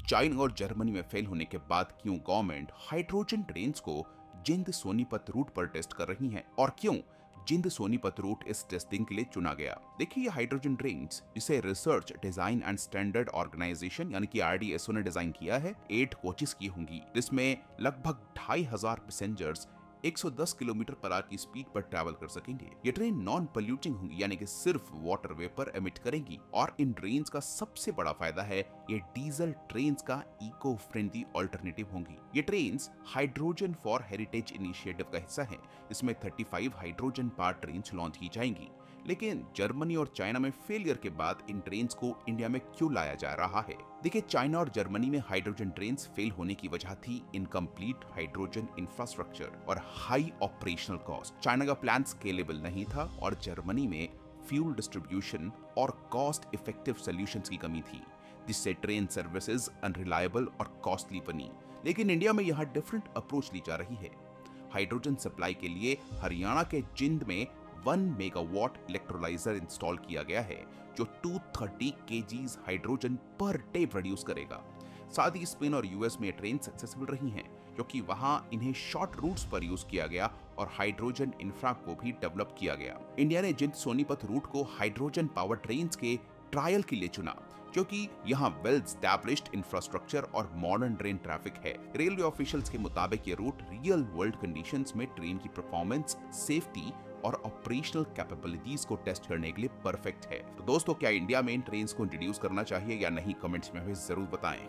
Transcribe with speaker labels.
Speaker 1: China और Germany में fail होने के बाद क्यों गवर्नमेंट हाइड्रोजन ट्रेन्स को जिंद सोनीपत रूट पर टेस्ट कर रही है और क्यों जिंद सोनीपत रूट इस टेस्टिंग के लिए चुना गया। देखिए ये हाइड्रोजन ट्रेन्स जिसे research design and standard organisation यानी कि आरडीएसओ ने डिजाइन किया है 8 कोचेस की होंगी, जिसमें लगभग 2500 पैसेंजर्स 110 किलोमीटर पर आवर की स्पीड पर ट्रैवल कर सकेंगे। ये ट्रेन नॉन पोल्यूटिंग होंगी यानी कि सिर्फ वाटर वेपर एमिट करेंगी और इन ट्रेन्स का सबसे बड़ा फायदा है ये डीजल ट्रेन्स का इको फ्रेंडली ऑल्टरनेटिव होंगी। ये trains hydrogen for heritage initiative का हिस्सा है। इसमें 35 हाइड्रोजन पावर ट्रेन्स लॉन्च की जाएंगी। लेकिन जर्मनी और चाइना में फेलियर के बाद इन ट्रेन्स को इंडिया में क्यों लाया जा रहा है? देखिए चाइना और जर्मनी में हाइड्रोजन ट्रेन्स फेल होने की वजह थी इनकम्प्लीट हाइड्रोजन इंफ्रास्ट्रक्चर और हाई ऑपरेशनल कॉस्ट। चाइना का प्लान स्केलेबल नहीं था और जर्मनी में फ्यूल डिस्ट्रीब्यूशन और कॉस्ट इफेक्टिव सॉल्यूशंस की कमी थी, जिससे ट्रेन सर्विसेज अनरिलायबल और कॉस्टली बनी। लेकिन इंडिया में यहाँ डिफरेंट अप्रोच ली जा रही है। हाइड्रोजन सप्लाई के लिए हरियाणा के जिंद में 1 मेगावाट इलेक्ट्रोलाइजर इंस्टॉल किया गया है जो 230 KGs hydrogen per day produce करेगा। साथ ही स्पेन और यूएस में ट्रेन सक्सेसफुल रही हैं क्योंकि वहां इन्हें शॉर्ट रूट्स पर यूज किया गया और हाइड्रोजन इंफ्रा को भी डेवलप किया गया। इंडिया ने जिंद सोनीपत रूट को हाइड्रोजन पावर ट्रेन्स के ट्रायल के लिए चुना क्योंकि यहाँ वेल एस्टैब्लिश्ड इंफ्रास्ट्रक्चर और मॉडर्न ट्रेन ट्रैफिक है। रेलवे ऑफिशियल्स के मुताबिक ये रूट रियल वर्ल्ड कंडीशंस में ट्रेन की परफॉर्मेंस, सेफ्टी और ऑपरेशनल कैपेबिलिटीज को टेस्ट करने के लिए परफेक्ट है। तो दोस्तों क्या इंडिया में इन ट्रेन्स को इंट्रोड्यूस करना चाहिए या नहीं, कमेंट्स में हमें जरूर बताएं।